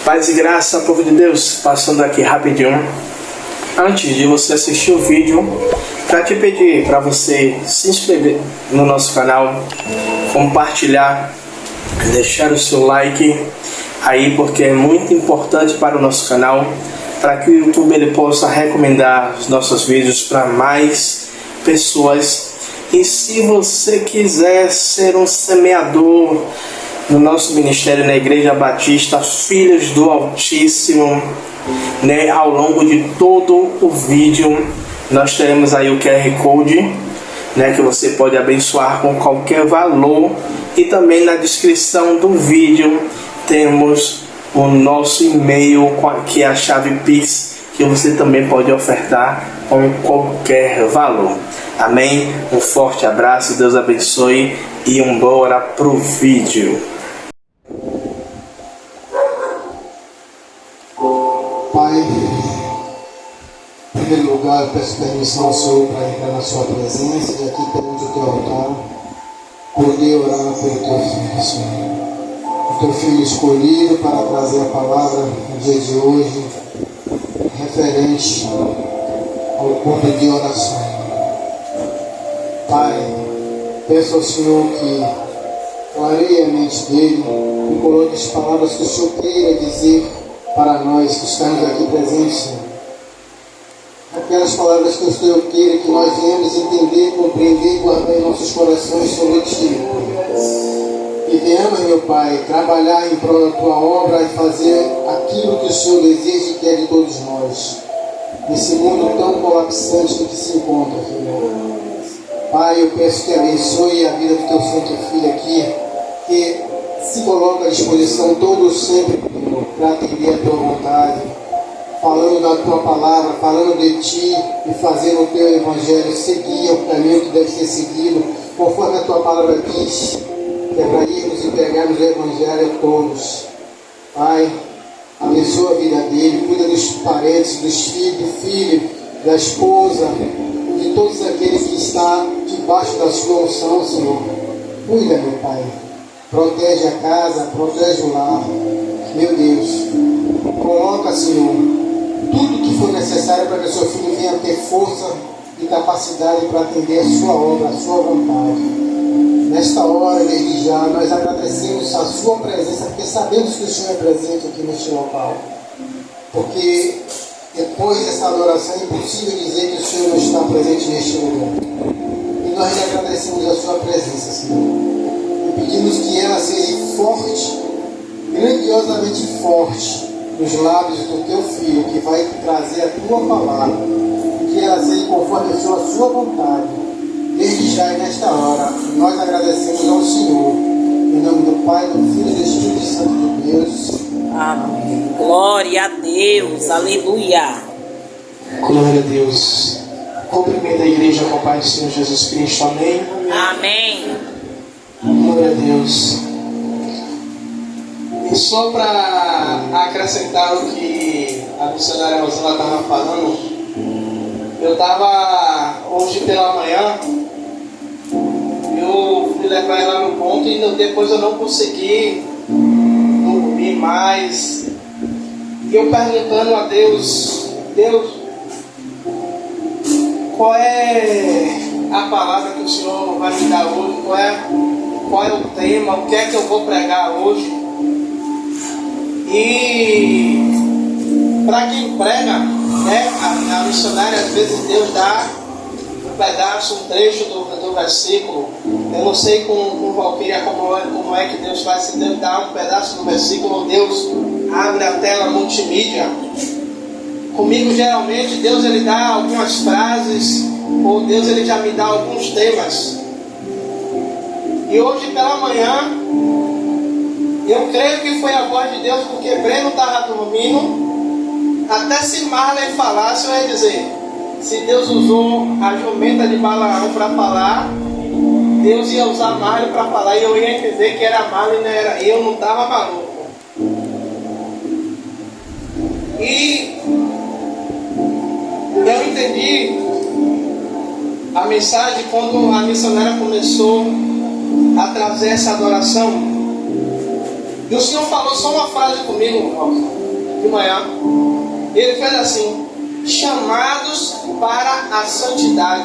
Paz e graça, povo de Deus, passando aqui rapidinho. Antes de você assistir o vídeo, para te pedir para você se inscrever no nosso canal, compartilhar, deixar o seu like aí, porque é muito importante para o nosso canal, para que o YouTube ele possa recomendar os nossos vídeos para mais pessoas. E se você quiser ser um semeador no nosso ministério na Igreja Batista Filhos do Altíssimo, ao longo de todo o vídeo nós teremos aí o QR Code, que você pode abençoar com qualquer valor, e também na descrição do vídeo temos o nosso e-mail, que é a chave Pix, que você também pode ofertar com qualquer valor. Amém? Um forte abraço, Deus abençoe e bora pro vídeo. Pai, em primeiro lugar eu peço permissão ao Senhor para entrar na sua presença e aqui perante o teu altar poder orar pelo teu filho, Senhor. O teu filho escolhido para trazer a palavra no dia de hoje referente ao culto de oração. Pai, peço ao Senhor que clareie a mente dele e coloque as palavras que o Senhor queira dizer para nós que estamos aqui presentes, Senhor. Aquelas palavras que o Senhor queira que nós venhamos entender, compreender e guardar em nossos corações sobre ti. E venhamos, meu Pai, trabalhar em prol da tua obra e fazer aquilo que o Senhor deseja e quer de todos nós, nesse mundo tão colapsante que se encontra, Senhor. Pai, eu peço que abençoe a vida do teu santo filho aqui, que se coloca à disposição todo sempre para atender a tua vontade, falando da tua palavra, falando de ti e fazendo o teu evangelho seguir o caminho que deve ser seguido, conforme a tua palavra diz, que é para irmos e pregarmos o evangelho a todos. Pai, abençoa a vida dele, cuida dos parentes, dos filhos, do filho, da esposa, de todos aqueles que estão debaixo da sua unção, Senhor. Cuida, meu Pai. Protege a casa, protege o lar. Meu Deus, coloca, Senhor, tudo que for necessário para que o seu filho venha ter força e capacidade para atender a sua obra, a sua vontade. Nesta hora, desde já, nós agradecemos a sua presença, porque sabemos que o Senhor é presente aqui neste local. Porque depois dessa adoração é impossível dizer que o Senhor não está presente neste lugar. E nós lhe agradecemos a sua presença, Senhor. E pedimos que ela seja forte, grandiosamente forte, nos lábios do teu filho, que vai trazer a tua palavra. E que ela seja conforme a sua vontade. Desde já e nesta hora, nós agradecemos ao Senhor. Em nome do Pai, do Filho e do Espírito Santo de Deus. Amém. Glória a Deus. Aleluia. Glória a Deus. Cumprimenta a igreja com o Pai do Senhor Jesus Cristo. Amém. Amém. Glória a Deus. E só para acrescentar o que a missionária Rosana estava falando, eu estava hoje pela manhã, eu fui levar ela no ponto e depois eu não consegui dormir mais. E eu perguntando a Deus, qual é a palavra que o Senhor vai me dar hoje? Qual é o tema? O que é que eu vou pregar hoje? E para quem prega, a missionária, às vezes Deus dá um pedaço, um trecho do versículo. Eu não sei com Valquíria como é que Deus faz. Se Deus dá um pedaço do versículo, Deus abre a tela multimídia. Comigo, geralmente, Deus ele dá algumas frases, ou Deus ele já me dá alguns temas. E hoje pela manhã, eu creio que foi a voz de Deus, porque Breno estava dormindo. Até se Marley falasse, eu ia dizer, se Deus usou a jumenta de Balaão para falar, Deus ia usar Marley para falar, e eu ia entender que era Marley, não era, e eu não estava maluco. E eu entendi a mensagem quando a missionária começou a trazer essa adoração. E o Senhor falou só uma frase comigo, irmão. de manhã. Ele fez assim: chamados para a santidade.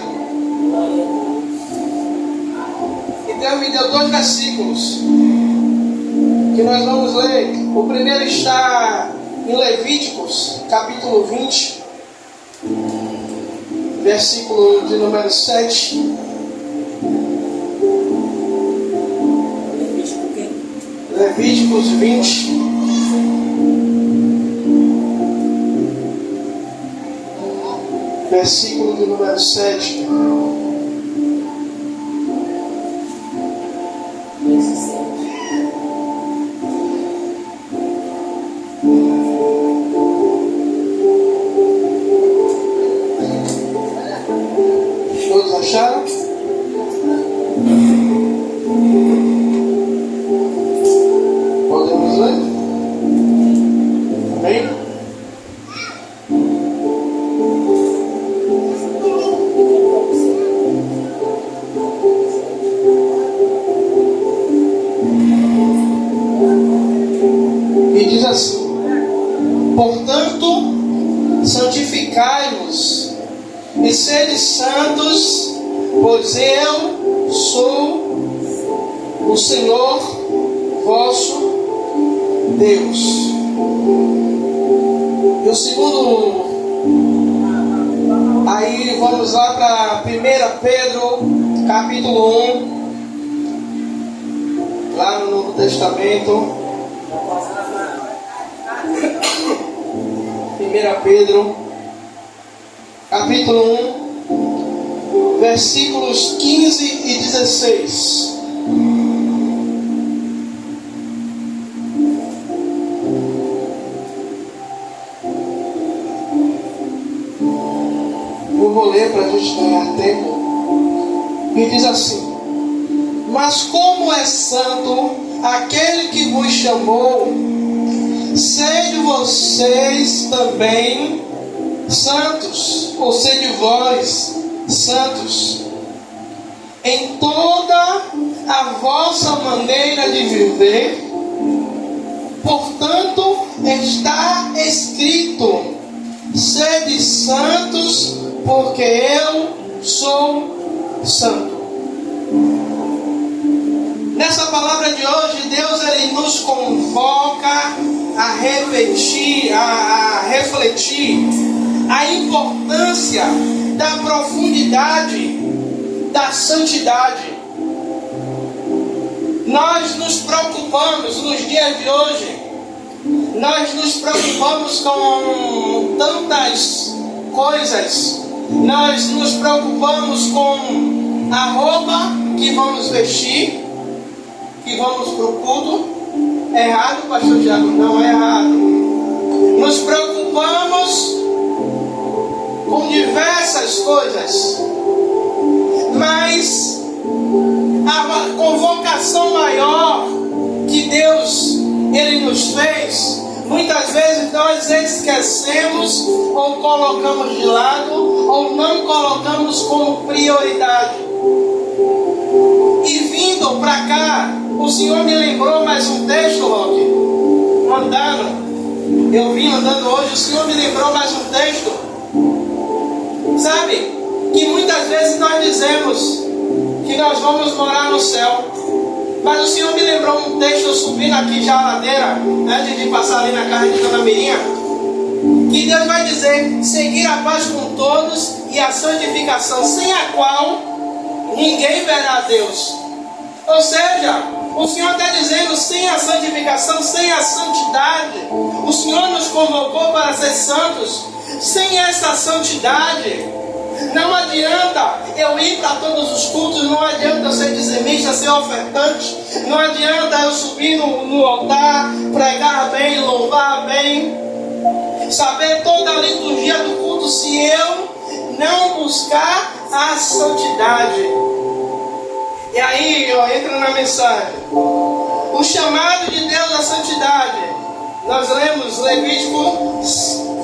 E Deus me deu 2 versículos que nós vamos ler. O primeiro está em Levíticos, capítulo 20, versículo de número 7. Levíticos 20, versículo de número 7. Todos acharam? Podemos ler? Amém? E diz assim: portanto, santificai-vos e sede santos, pois eu sou o Senhor vosso Deus. E o segundo, aí vamos lá para 1 Pedro, capítulo 1, lá no Novo Testamento. 1 Pedro, capítulo 1, versículos 15 e 16. Eu vou ler para a gente ganhar tempo. E diz assim: mas como é santo aquele que vos chamou, sede vocês também santos, ou sede vós santos, em toda a vossa maneira de viver. Portanto, está escrito: sede santos, porque eu sou santo. Nessa palavra de hoje, Deus ele nos convoca a refletir a importância da profundidade da santidade. Nós nos preocupamos nos dias de hoje, nós nos preocupamos com tantas coisas, nós nos preocupamos com a roupa que vamos vestir, que vamos para o culto. É errado, pastor Tiago? Não é errado. Nos preocupamos com diversas coisas, mas a convocação maior que Deus ele nos fez, muitas vezes nós esquecemos ou colocamos de lado ou não colocamos como prioridade. E vindo para cá, o Senhor me lembrou mais um texto, Roque. Eu vim andando hoje, o Senhor me lembrou mais um texto. Sabe, que muitas vezes nós dizemos que nós vamos morar no céu, mas o Senhor me lembrou um texto, eu subindo aqui já a ladeira, antes de passar ali na casa de Dona Mirinha, que Deus vai dizer: seguir a paz com todos e a santificação, sem a qual ninguém verá a Deus. Ou seja, o Senhor está dizendo: sem a santificação, sem a santidade, o Senhor nos convocou para ser santos. Sem essa santidade, não adianta eu ir para todos os cultos, não adianta eu ser dizimista, ser ofertante, não adianta eu subir no altar, pregar bem, louvar bem, saber toda a liturgia do culto, se eu não buscar a santidade. E aí, entra na mensagem. O chamado de Deus à santidade. Nós lemos Levítico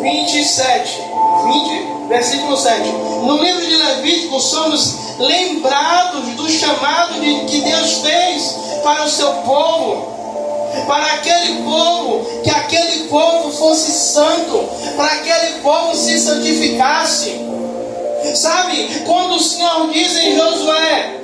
20, versículo 7. No livro de Levítico somos lembrados do chamado que Deus fez para o seu povo. para aquele povo, que aquele povo fosse santo, para aquele povo se santificasse. Sabe, quando o Senhor diz em Josué,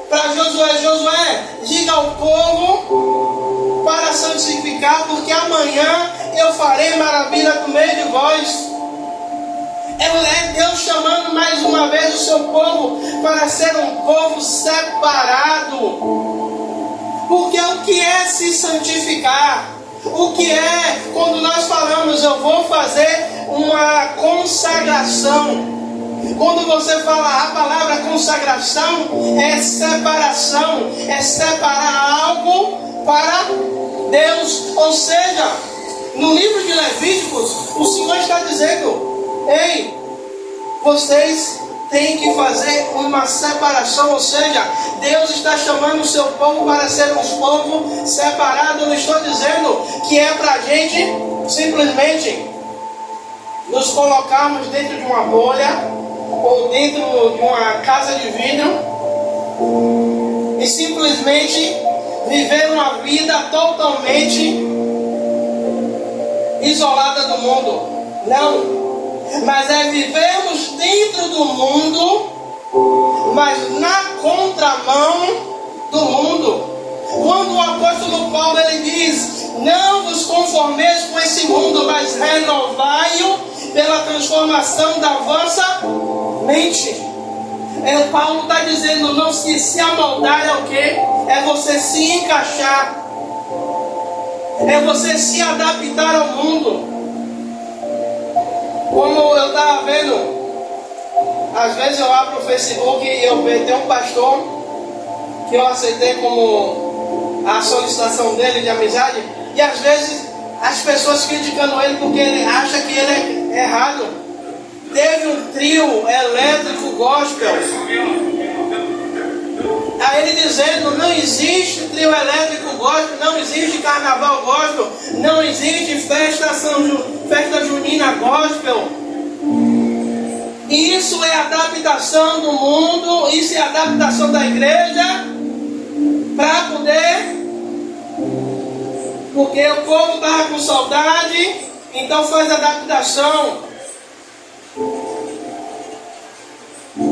para Josué, diga ao povo para santificar, porque amanhã eu farei maravilha no meio de vós. É Deus chamando mais uma vez o seu povo para ser um povo separado. Porque o que é se santificar? O que é quando nós falamos eu vou fazer uma consagração? Quando você fala a palavra consagração, é separação, é separar algo para Deus. Ou seja, no livro de Levíticos, o Senhor está dizendo: ei, vocês têm que fazer uma separação, ou seja, Deus está chamando o seu povo para ser um povo separado. Eu não estou dizendo que é para a gente simplesmente nos colocarmos dentro de uma bolha ou dentro de uma casa de vidro e simplesmente viver uma vida totalmente isolada do mundo. Não. Mas é vivermos dentro do mundo, mas na contramão do mundo. Quando o apóstolo Paulo ele diz: não vos conformeis com esse mundo, mas renovai-o pela transformação da vossa mente. Paulo está dizendo: não se amoldar é o quê? É você se encaixar, é você se adaptar ao mundo. Como eu estava vendo, às vezes eu abro o Facebook e eu vejo, tem um pastor que eu aceitei como a solicitação dele de amizade, e às vezes as pessoas criticando ele porque ele acha que ele é errado. Teve um trio elétrico gospel, aí ele dizendo: não existe trio elétrico gospel, não existe carnaval gospel, não existe festa junina gospel. E isso é adaptação do mundo, isso é adaptação da igreja para poder, porque o povo estava com saudade, então faz adaptação.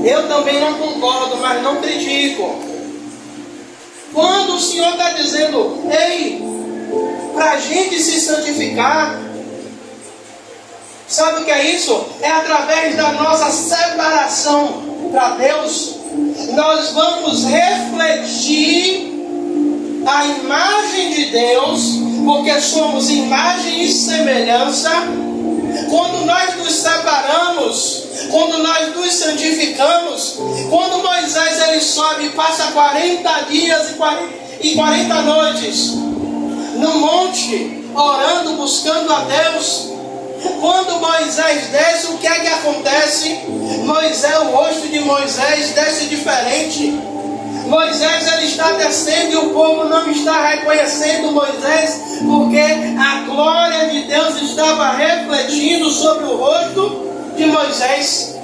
Eu também não concordo, mas não critico. Quando o Senhor está dizendo: ei, para a gente se santificar, sabe o que é isso? É através da nossa separação para Deus, nós vamos refletir a imagem de Deus, porque somos imagem e semelhança. Quando nós nos separamos, quando nós nos santificamos, quando Moisés ele sobe e passa 40 dias e 40 noites no monte, orando, buscando a Deus, quando Moisés desce, o que é que acontece? O rosto de Moisés desce diferente. Moisés ele está descendo e o povo não está reconhecendo Moisés, porque a glória de Deus estava refletindo sobre o rosto de Moisés.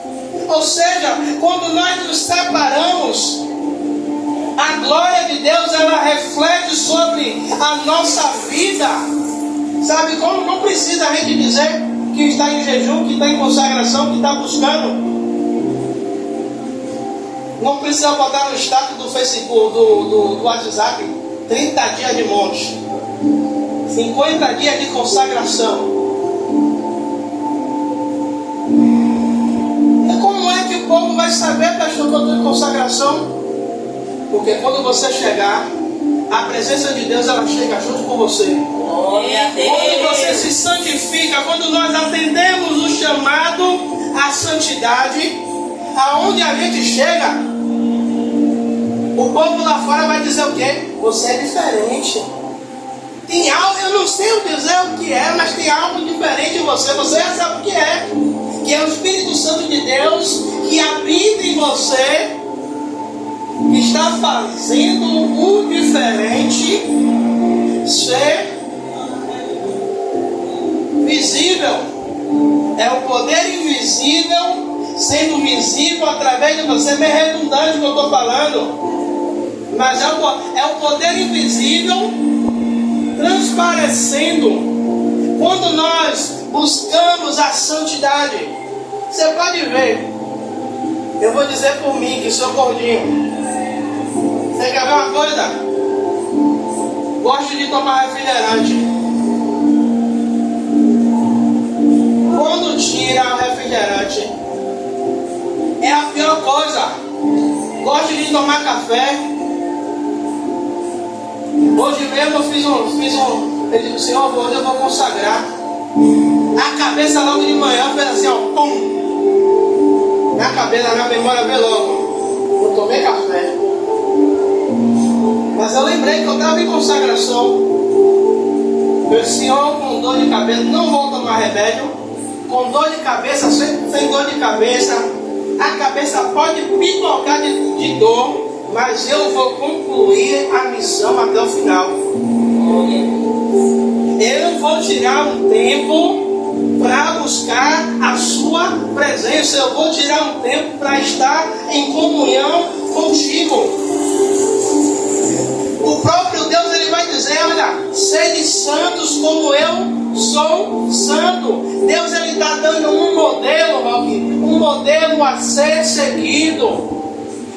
Ou seja, quando nós nos separamos, a glória de Deus ela reflete sobre a nossa vida. Sabe como? Não precisa a gente dizer que está em jejum, que está em consagração, que está buscando. Não precisa botar no status do Facebook, do WhatsApp, 30 dias de monte, 50 dias de consagração. E como é que o povo vai saber, pastor, que eu estou em consagração? Porque quando você chegar, a presença de Deus ela chega junto com você. Quando você se santifica, quando nós atendemos o chamado à santidade, aonde a gente chega, o povo lá fora vai dizer o quê? Você é diferente. Tem algo, eu não sei dizer o que é, mas tem algo diferente em você. Você já sabe o que é. Que é o Espírito Santo de Deus que habita em você, que está fazendo o diferente ser visível. É o poder invisível sendo visível através de você. Meio redundante o que eu estou falando, mas é o poder invisível transparecendo quando nós buscamos a santidade. Você pode ver, eu vou dizer por mim que sou gordinho. Você quer ver uma coisa? Gosto de tomar refrigerante. Quando tira o refrigerante, é a pior coisa. Gosto de tomar café. Hoje mesmo eu fiz um. Eu disse, Senhor, hoje eu vou consagrar. A cabeça logo de manhã fez assim, ó, pum. Minha cabeça, minha memória veio logo. Eu tomei café. Mas eu lembrei que eu estava em consagração. Eu disse, Senhor, com dor de cabeça, não vou tomar remédio. Com dor de cabeça, sem dor de cabeça, a cabeça pode pipocar de dor, mas eu vou concluir a missão até o final. Eu vou tirar um tempo para buscar a sua presença. Eu vou tirar um tempo para estar em comunhão contigo. O próprio Deus, ele vai dizer, olha, sede santos como eu sou santo. Deus, ele está dando um modelo, um modelo a ser seguido.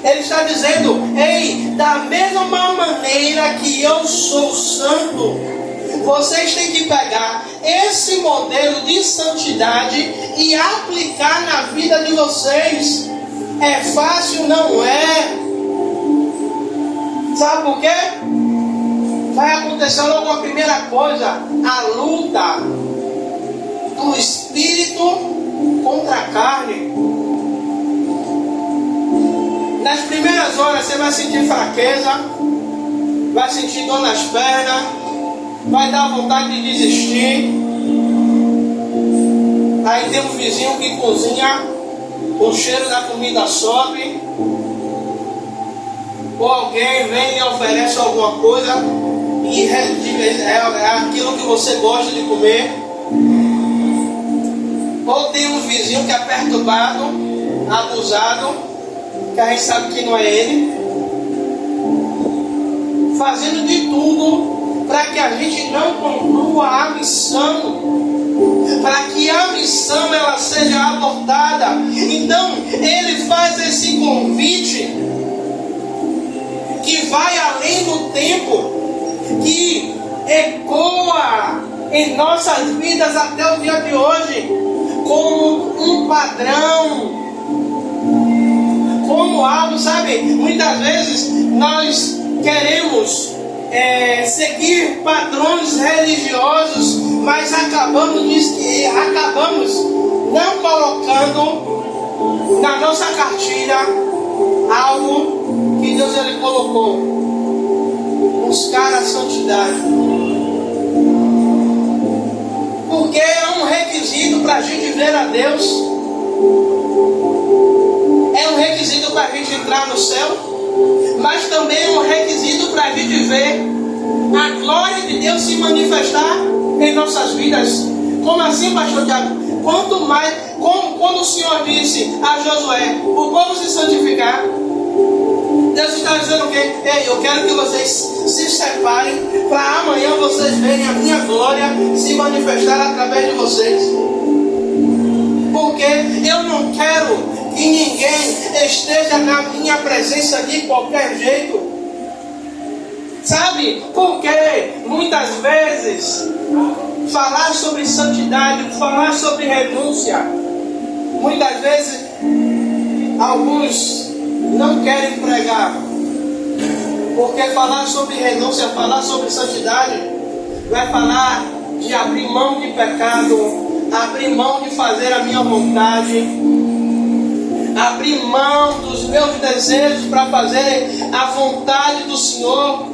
Ele está dizendo, ei, da mesma maneira que eu sou santo, vocês têm que pegar esse modelo de santidade e aplicar na vida de vocês. É fácil? Não é. Sabe por quê? Vai acontecer logo a primeira coisa, a luta do espírito contra a carne. Nas primeiras horas você vai sentir fraqueza, vai sentir dor nas pernas, vai dar vontade de desistir. Aí tem um vizinho que cozinha, o cheiro da comida sobe. Ou alguém vem e oferece alguma coisa e é aquilo que você gosta de comer. Ou tem um vizinho que é perturbado, abusado, que a gente sabe que não é ele, fazendo de tudo para que a gente não conclua a missão, para que a missão ela seja abortada. Então ele faz esse convite que vai além do tempo, que ecoa em nossas vidas até o dia de hoje, como um padrão, como algo, sabe? Muitas vezes nós queremos seguir padrões religiosos, mas acabamos não colocando na nossa cartilha algo que Deus ele colocou: buscar a santidade. Porque é um requisito para a gente ver a Deus, é um requisito para a gente entrar no céu, mas também é um requisito para a gente ver a glória de Deus se manifestar em nossas vidas. Como assim, pastor Tiago? Quanto mais, quando o Senhor disse a Josué, o povo se santificar, Deus está dizendo o quê? Ei, eu quero que vocês se separem para amanhã vocês verem a minha glória se manifestar através de vocês. Porque eu não quero que ninguém esteja na minha presença de qualquer jeito. Sabe? Porque muitas vezes falar sobre santidade, falar sobre renúncia, muitas vezes alguns não querem pregar, porque falar sobre renúncia, falar sobre santidade, vai falar de abrir mão de pecado, abrir mão de fazer a minha vontade, abrir mão dos meus desejos para fazer a vontade do Senhor.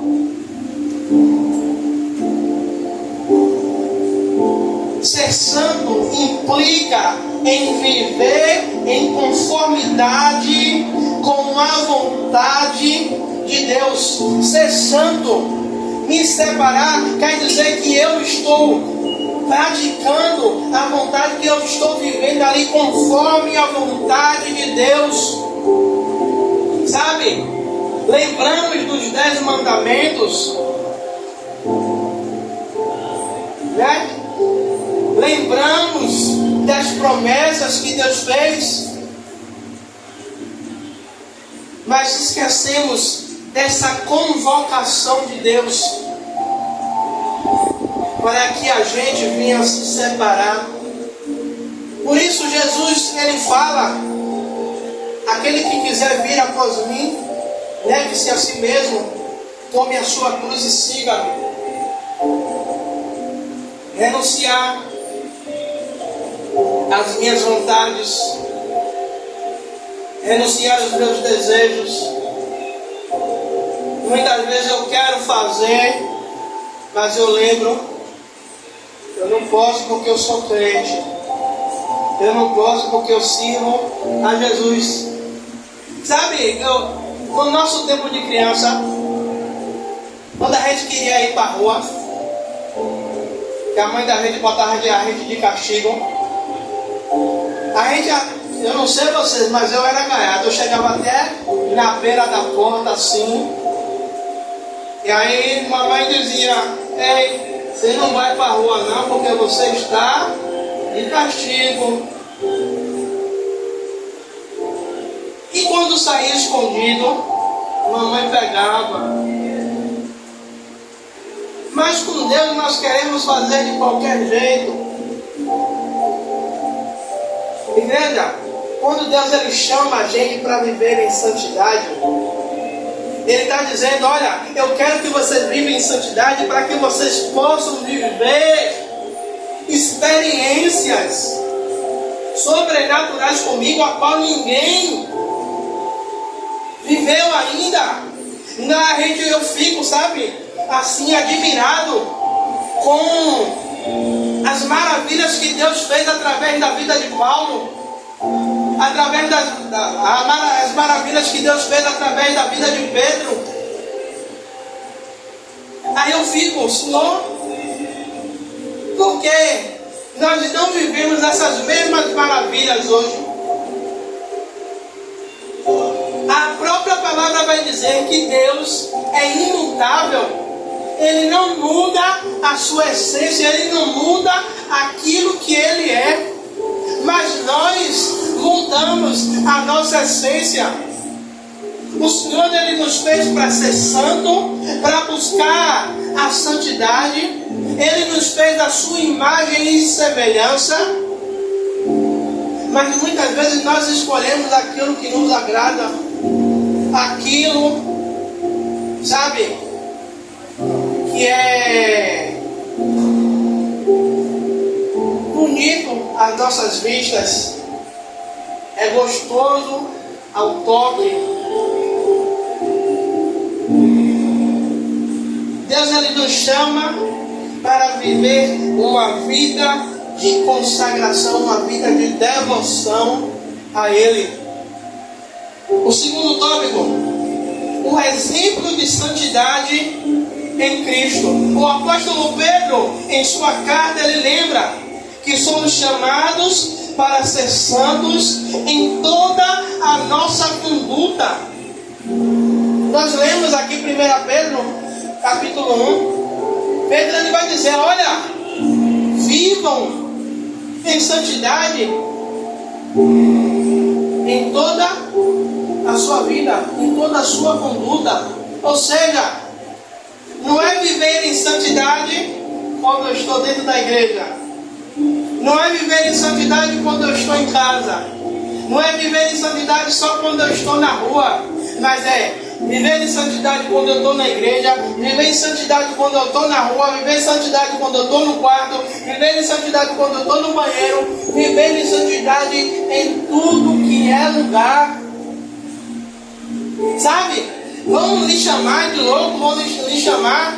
Ser santo implica em viver em conformidade com a vontade de Deus. Ser santo, me separar, quer dizer que eu estou praticando a vontade, que eu estou vivendo ali conforme a vontade de Deus. Sabe? Lembramos dos 10 mandamentos. né? Lembramos das promessas que Deus fez, mas esquecemos dessa convocação de Deus para que a gente venha se separar. Por isso Jesus, ele fala: aquele que quiser vir após mim, negue-se a si mesmo, tome a sua cruz e siga-me. Renunciar às minhas vontades, renunciar aos meus desejos. Muitas vezes eu quero fazer, mas eu lembro, eu não posso porque eu sou crente, eu não posso porque eu sirvo a Jesus. Sabe, no nosso tempo de criança, quando a gente queria ir para a rua, que a mãe da gente botava a gente de castigo, a gente, eu não sei vocês, mas eu era gaiato. Eu chegava até na beira da porta assim, e aí mamãe dizia: ei, você não vai para a rua não, porque você está de castigo. E quando saía escondido, mamãe pegava. Mas com Deus nós queremos fazer de qualquer jeito. Igreja, quando Deus ele chama a gente para viver em santidade, Ele está dizendo: olha, eu quero que vocês vivam em santidade para que vocês possam viver experiências sobrenaturais comigo, a qual ninguém viveu ainda. Na rede eu fico, sabe, assim, admirado com as maravilhas que Deus fez através da vida de Paulo, através as maravilhas que Deus fez através da vida de Pedro. Aí eu fico: Senhor, por que nós não vivemos essas mesmas maravilhas hoje? A própria palavra vai dizer que Deus é imutável. Ele não muda a sua essência, Ele não muda aquilo que Ele é. Mas nós mudamos a nossa essência. O Senhor, Ele nos fez para ser santo, para buscar a santidade. Ele nos fez a sua imagem e semelhança. Mas muitas vezes nós escolhemos aquilo que nos agrada, aquilo, sabe, que é bonito às nossas vistas, é gostoso ao toque. Deus, Ele nos chama para viver uma vida de consagração, uma vida de devoção a Ele. O segundo tópico: o exemplo de santidade em Cristo. O apóstolo Pedro, em sua carta, ele lembra que somos chamados para ser santos em toda a nossa conduta. Nós lemos aqui 1 Pedro, capítulo 1. Pedro, ele vai dizer: olha, vivam em santidade em toda a sua vida, em toda a sua conduta. Ou seja, não é viver em santidade quando eu estou dentro da igreja, não é viver em santidade quando eu estou em casa, não é viver em santidade só quando eu estou na rua, mas é viver em santidade quando eu estou na igreja, viver em santidade quando eu estou na rua, viver em santidade quando eu estou no quarto, viver em santidade quando eu estou no banheiro, viver em santidade em tudo que é lugar. Sabe? Vão lhe chamar de louco, vão lhe chamar.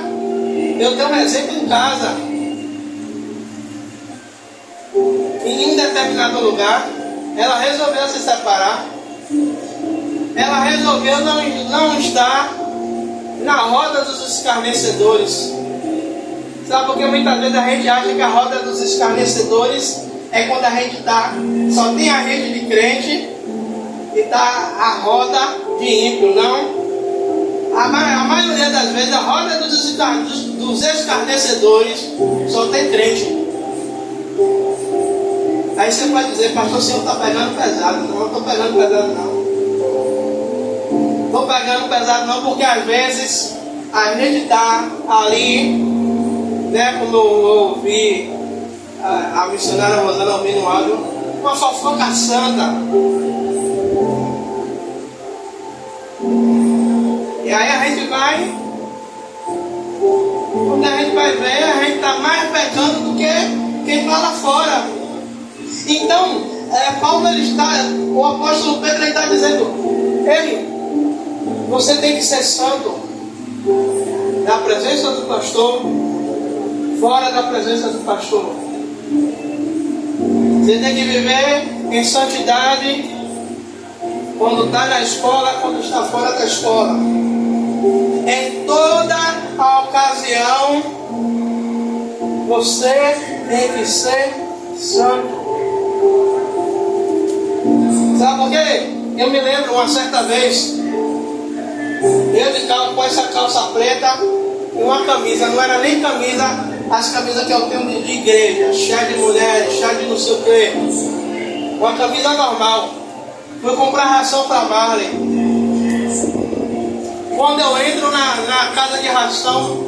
Eu tenho um exemplo em casa. Em um determinado lugar, ela resolveu se separar. Ela resolveu não estar na roda dos escarnecedores. Sabe, porque muitas vezes a gente acha que a roda dos escarnecedores é quando a gente só tem a rede de crente e está a roda de ímpio. Não. A maioria das vezes a roda dos dos escarnecedores só tem crente. Aí você pode dizer, pastor, o senhor está pegando pesado. Não, eu estou pegando pesado não. Estou pegando pesado não, porque às vezes a gente está ali, né, como eu ouvi a missionária Rosana ouvindo no áudio, uma fofoca santa. E aí a gente vai, quando a gente vai ver, a gente está mais pecando do que quem está lá fora. Então, o apóstolo Pedro está dizendo, ei, você tem que ser santo na presença do pastor, fora da presença do pastor. Você tem que viver em santidade quando está na escola, quando está fora da escola. Em toda a ocasião, você tem que ser santo. Sabe por quê? Eu me lembro uma certa vez, eu de carro com essa calça preta e uma camisa, não era nem camisa, as camisas que eu tenho de igreja, chá de mulheres, chá de não sei o quê, uma camisa normal. Fui comprar ração para Marley. Quando eu entro na casa de ração,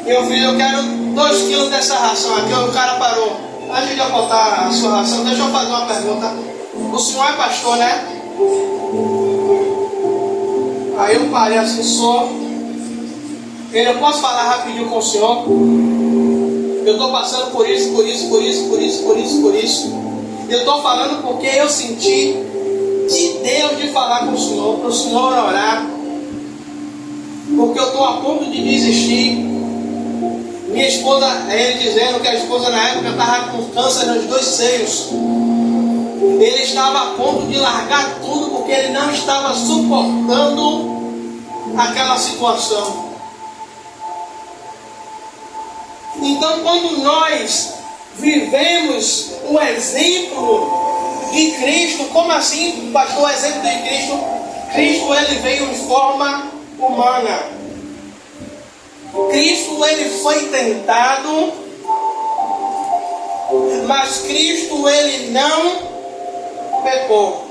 eu quero 2 quilos dessa ração aqui. O cara parou. Antes de eu botar a sua ração, deixa eu fazer uma pergunta. O senhor é pastor, né? Aí eu parei assim, sou. Eu posso falar rapidinho com o senhor? Eu estou passando por isso. Eu estou falando porque eu senti de Deus de falar com o senhor, para o senhor orar. Porque eu estou a ponto de desistir. Minha esposa, ele dizendo que a esposa na época estava com câncer nos 2 seios. Ele estava a ponto de largar tudo porque ele não estava suportando aquela situação. Então, quando nós vivemos o exemplo de Cristo, como assim, pastor, o exemplo de Cristo? Cristo, ele veio em forma humana. Cristo, ele foi tentado, mas Cristo, ele não pecou.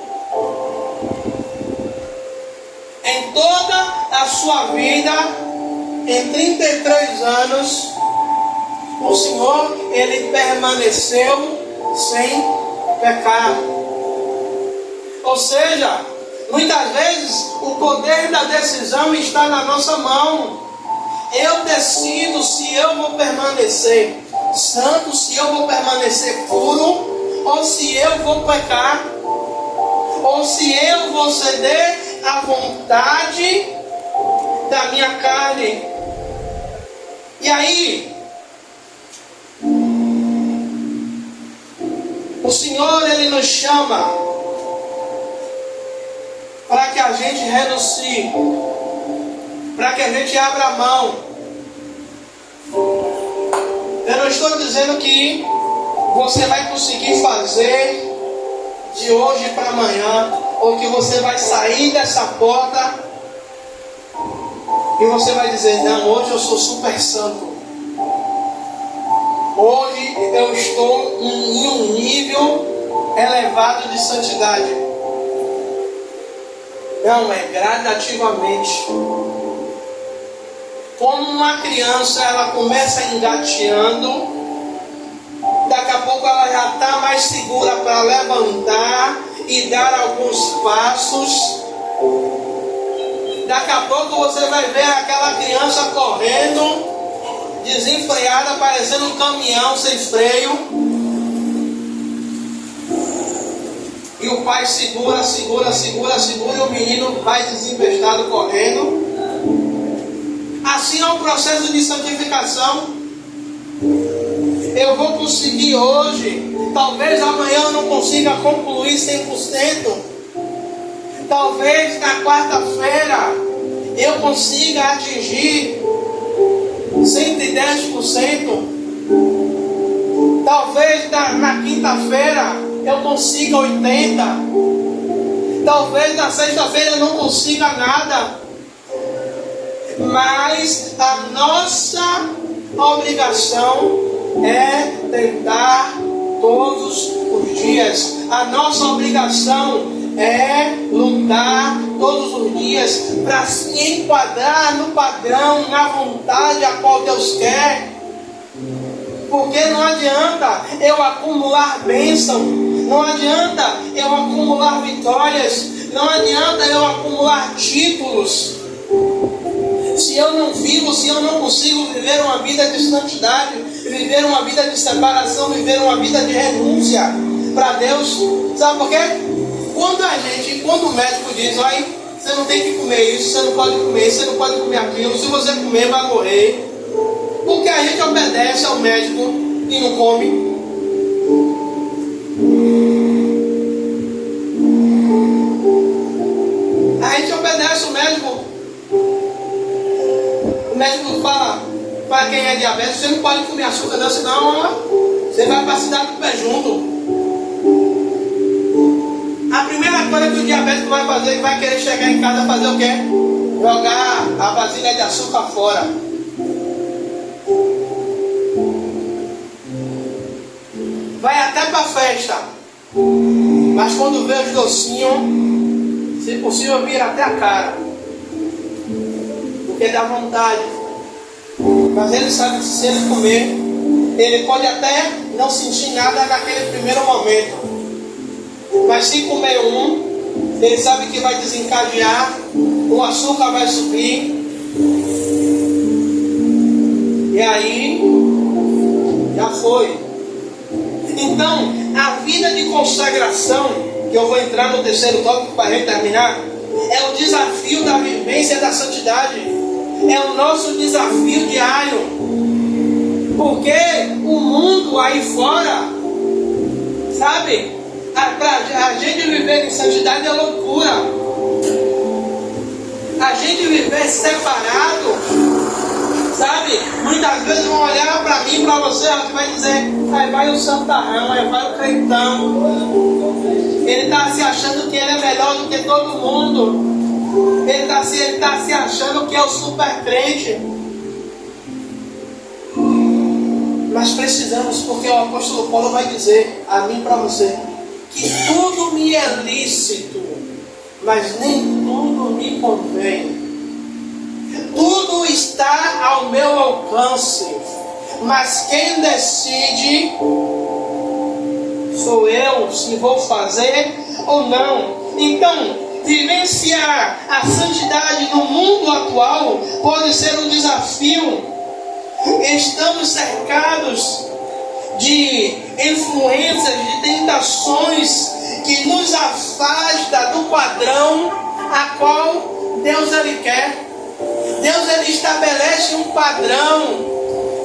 Em toda a sua vida, em 33 anos, o Senhor, ele permaneceu sem pecar. Ou seja, muitas vezes o poder da decisão está na nossa mão. Eu decido se eu vou permanecer santo, se eu vou permanecer puro, ou se eu vou pecar, ou se eu vou ceder à vontade da minha carne. E aí, o Senhor, ele nos chama para que a gente renuncie, para que a gente abra a mão. Eu não estou dizendo que você vai conseguir fazer de hoje para amanhã, ou que você vai sair dessa porta e você vai dizer, não, hoje eu sou super santo. Hoje eu estou em um nível elevado de santidade. Não, é gradativamente. Como uma criança, ela começa engateando, daqui a pouco ela já está mais segura para levantar e dar alguns passos. Daqui a pouco você vai ver aquela criança correndo, desenfreada, parecendo um caminhão sem freio. E o pai segura, e o menino vai desinvestado correndo. Assim é o processo de santificação. Eu vou conseguir hoje, talvez amanhã eu não consiga concluir 100%. Talvez na quarta-feira eu consiga atingir 110%. Talvez na quinta-feira eu consiga 80%. Talvez na sexta-feira eu não consiga nada. mas a nossa obrigação é tentar todos os dias. A nossa obrigação é lutar todos os dias para se enquadrar no padrão, na vontade a qual Deus quer. Porque não adianta eu acumular bênção, não adianta eu acumular vitórias, não adianta eu acumular títulos, se eu não vivo, se eu não consigo viver uma vida de santidade, viver uma vida de separação, viver uma vida de renúncia para Deus. Sabe por quê? Quando o médico diz, olha, você não tem que comer isso, você não pode comer isso, você não pode comer aquilo, se você comer vai morrer. Porque a gente obedece ao médico e não come. A gente obedece o médico. O médico fala para quem é diabético, você não pode comer açúcar não, senão você vai para a cidade do pé junto. A primeira coisa que o diabético vai fazer, ele vai querer chegar em casa fazer o quê? Jogar a vasilha de açúcar fora. Vai até para a festa, mas quando vê os docinhos, se possível vira até a cara, porque dá vontade. Mas ele sabe que se ele comer, ele pode até não sentir nada naquele primeiro momento, mas se comer ele sabe que vai desencadear, o açúcar vai subir, e aí já foi. Então, a vida de consagração, que eu vou entrar no terceiro tópico para a gente terminar, é o desafio da vivência da santidade. É o nosso desafio diário. Porque o mundo aí fora, sabe, para a gente viver em santidade é loucura. A gente viver separado, sabe? Muitas vezes vão olhar para mim, para você, que vai dizer, aí vai o santarrão, aí vai o crentão. Ele está se achando que ele é melhor do que todo mundo. Ele está se achando que é o super crente. Mas precisamos, porque o apóstolo Paulo vai dizer a mim e para você, que tudo me é lícito, mas nem tudo me convém. Tudo está ao meu alcance, mas quem decide sou eu, se vou fazer ou não. Então, vivenciar a santidade no mundo atual pode ser um desafio. Estamos cercados de influências, de tentações que nos afasta do padrão a qual Deus ele quer. Deus ele estabelece um padrão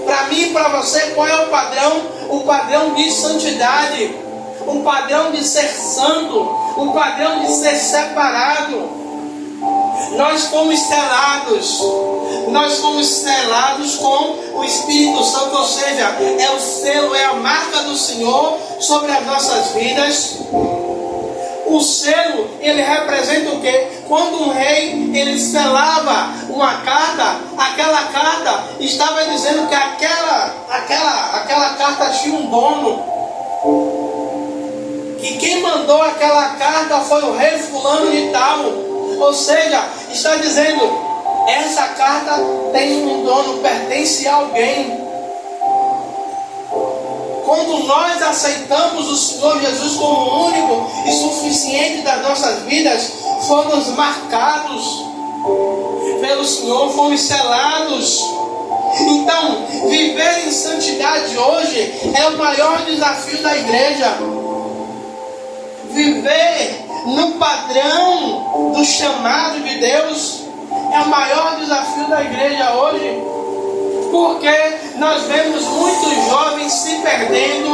para mim e para você. Qual é o padrão? O padrão de santidade, o padrão de ser santo, o padrão de ser separado. Nós fomos selados com o Espírito Santo, ou seja, é o selo, é a marca do Senhor sobre as nossas vidas. O selo, ele representa o quê? Quando um rei, ele selava uma carta, aquela carta estava dizendo que aquela carta tinha um dono. Que quem mandou aquela carta foi o rei fulano de tal. Ou seja, está dizendo, essa carta tem um dono, pertence a alguém. Quando nós aceitamos o Senhor Jesus como o único e suficiente das nossas vidas, fomos marcados pelo Senhor, fomos selados. Então, viver em santidade hoje é o maior desafio da igreja. Viver no padrão do chamado de Deus é o maior desafio da igreja hoje. Porque nós vemos muitos jovens se perdendo,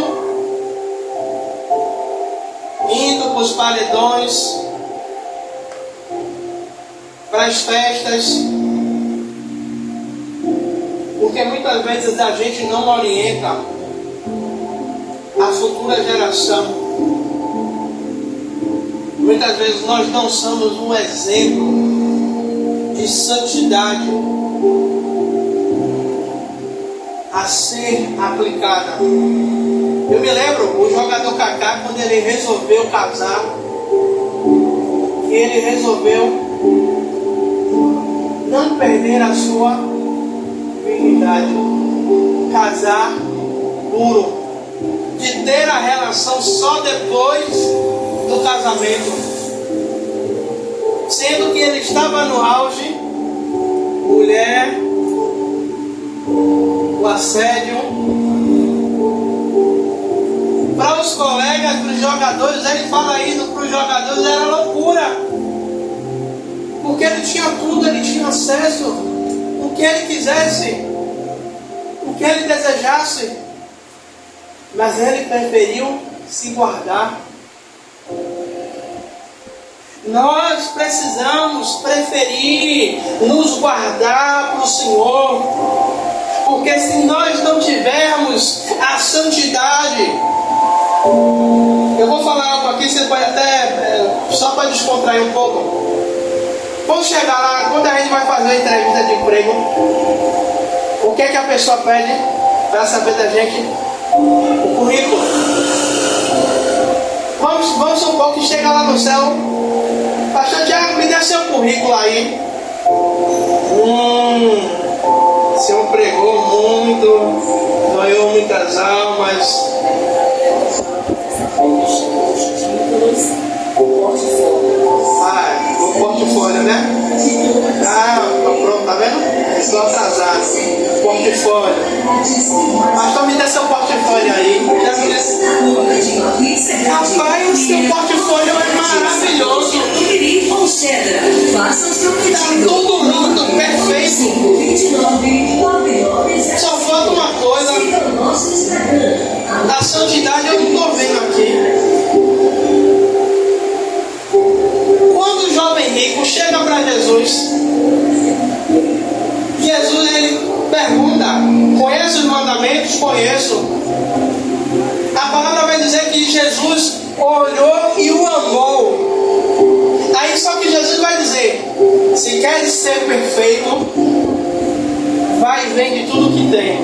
indo para os paredões, para as festas, porque muitas vezes a gente não orienta a futura geração. Muitas vezes nós não somos um exemplo de santidade a ser aplicada. Eu me lembro, o jogador Kaká, quando ele resolveu casar, ele resolveu não perder a sua virgindade, casar puro, de ter a relação só depois do casamento, sendo que ele estava no auge, mulher, o assédio. Para os colegas dos jogadores, ele fala isso para os jogadores, era loucura, porque ele tinha tudo, ele tinha acesso, o que ele quisesse, o que ele desejasse, mas ele preferiu se guardar. Nós precisamos preferir nos guardar para o Senhor, porque se nós não tivermos a santidade, eu vou falar algo aqui, você pode até, só para descontrair um pouco. Quando chegar lá, quando a gente vai fazer a entrevista de emprego, o que é que a pessoa pede para saber da gente? O currículo. Vamos supor que chega lá no céu, pastor Tiago, me dê seu currículo aí. O senhor pregou muito, ganhou muitas almas. O portfólio, né? Pronto, tá vendo? Estou atrasado. Portfólio. Pastor, me dê seu portfólio aí. Rapaz, seu portfólio é maravilhoso. Tá tudo lindo, perfeito. Só falta uma coisa. A santidade eu não estou vendo aqui. Quando o jovem rico chega para Jesus, ele pergunta: conhece os mandamentos? Conheço. A palavra vai dizer que Jesus olhou e o amou. Aí só que Jesus vai dizer: se queres ser perfeito, vai e vende tudo que tem,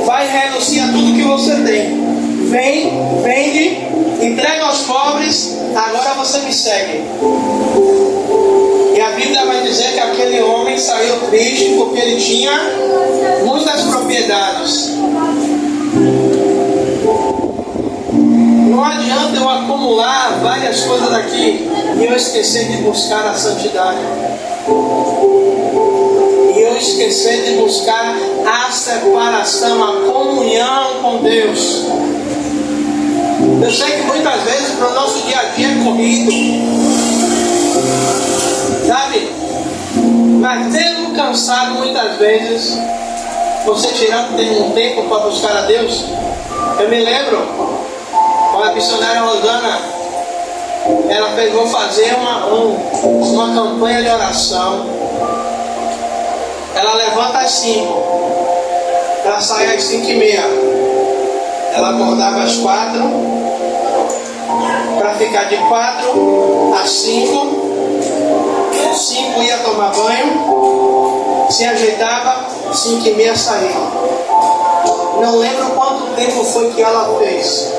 vai e renuncia tudo que você tem, vem, vende, entrega aos pobres, agora você me segue. E a Bíblia vai dizer que aquele homem saiu triste porque ele tinha muitas propriedades. Não adianta eu acumular várias coisas aqui e eu esquecer de buscar a santidade. E eu esquecer de buscar a separação, a comunhão com Deus. Eu sei que muitas vezes para o nosso dia a dia é corrido, sabe? Mas mesmo cansado muitas vezes, você tirando um tempo para buscar a Deus. Eu me lembro, com a missionária Rosana, ela fez, vou fazer uma campanha de oração. Ela levanta às 5, ela sai às 5h30. Ela acordava às 4, para ficar de 4 às 5. 5 ia tomar banho, se ajeitava, 5h30 saía. Não lembro quanto tempo foi que ela fez.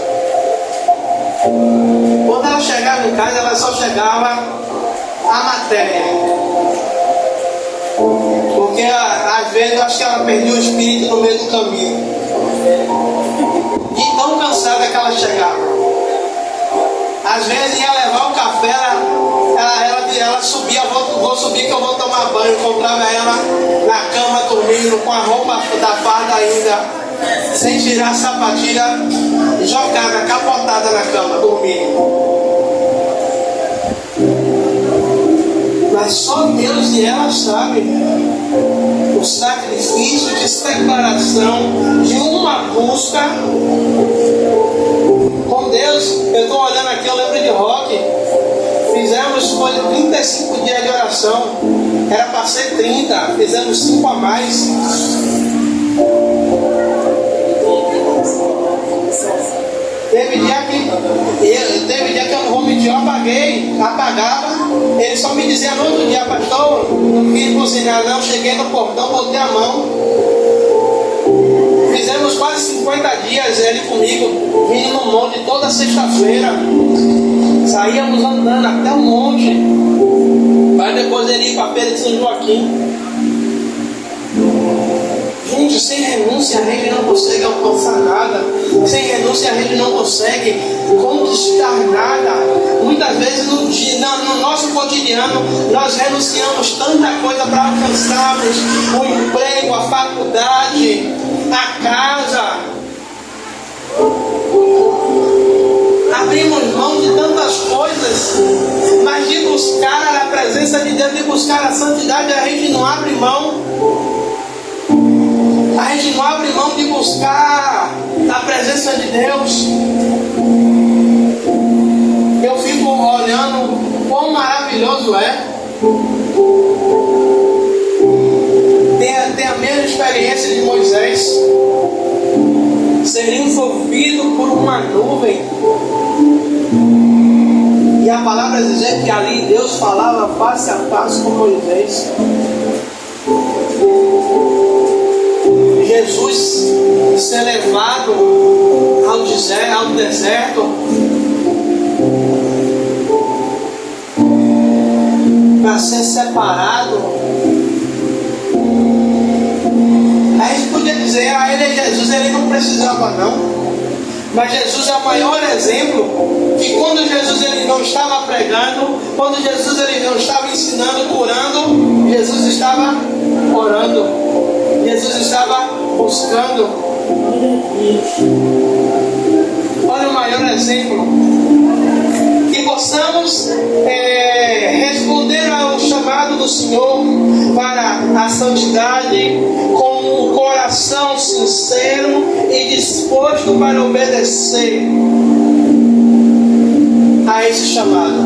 Quando ela chegava em casa, ela só chegava a matéria. Porque às vezes eu acho que ela perdia o espírito no meio do caminho. E tão cansada que ela chegava. Às vezes ia levar o café, ela subia, vou subir que eu vou tomar banho. Encontrava ela na cama dormindo, com a roupa da farda ainda, sem tirar a sapatilha, jogada, capotada na cama, dormindo. Mas só Deus e ela sabem o sacrifício de separação, de uma busca com Deus. Eu estou olhando aqui, eu lembro de Roque. Fizemos, foi 35 dias de oração. Era para ser 30, fizemos 5 a mais. Teve dia que eu não vou mentir, eu apagava. Ele só me dizia no outro dia: pastor, não quis buzinar não, cheguei no portão, botei a mão. Fizemos quase 50 dias, ele comigo, vindo no monte toda sexta-feira. Saíamos andando até o monte, para depois ele ir para a Feira de São Joaquim. Gente, sem renúncia a gente não consegue alcançar nada. Sem renúncia a gente não consegue conquistar nada. Muitas vezes no nosso cotidiano nós renunciamos tanta coisa para alcançarmos o emprego, a faculdade, a casa. Abrimos mão de tantas coisas, mas de buscar a presença de Deus, de buscar a santidade, a gente não abre mão. A gente não abre mão de buscar a presença de Deus. Eu fico olhando quão maravilhoso é. Tem a mesma experiência de Moisés. Ser envolvido por uma nuvem. E a palavra diz que ali Deus falava face a face com Moisés. Jesus ser levado ao deserto para ser separado. A gente podia dizer, Jesus ele não precisava não. Mas Jesus é o maior exemplo que quando Jesus ele não estava pregando, quando Jesus ele não estava ensinando, curando, Jesus estava orando, Jesus estava buscando. Olha o maior exemplo. Que possamos responder ao chamado do Senhor para a santidade com um coração sincero e disposto para obedecer a esse chamado.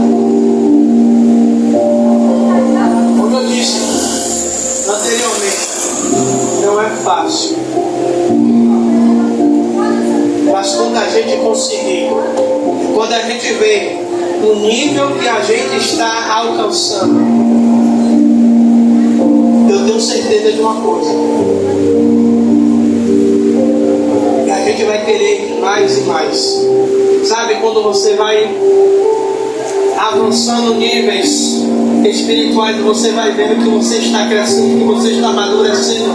Como eu disse anteriormente, não é fácil, mas quando a gente conseguir, quando a gente vê o nível que a gente está alcançando, eu tenho certeza de uma coisa, que a gente vai querer mais e mais. Sabe quando você vai avançando níveis espirituais, você vai vendo que você está crescendo, que você está amadurecendo,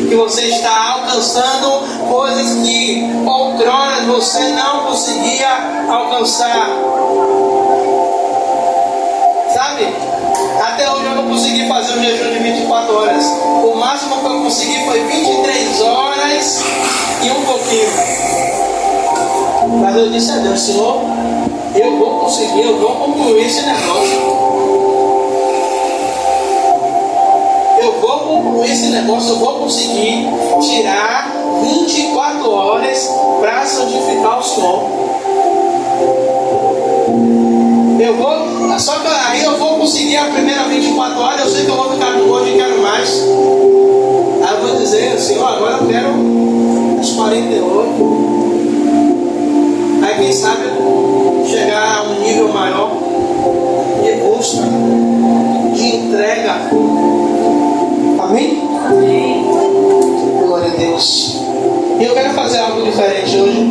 que você está alcançando coisas que outrora você não conseguia alcançar. Sabe? Até hoje eu não consegui fazer um jejum de 24 horas. O máximo que eu consegui foi 23 horas e um pouquinho. Mas eu disse a Deus, Senhor, eu vou conseguir, eu vou concluir esse negócio. Eu vou concluir esse negócio, eu vou conseguir tirar 24 horas para santificar o Senhor. Só que aí eu vou conseguir a primeira 24 horas, eu sei que eu vou ficar com gosto e quero mais. Aí eu vou dizer, Senhor, agora eu quero as 48. Aí quem sabe chegar a um nível maior de busca, de entrega. Amém? Amém. Glória a Deus. E eu quero fazer algo diferente hoje.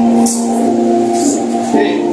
Ei.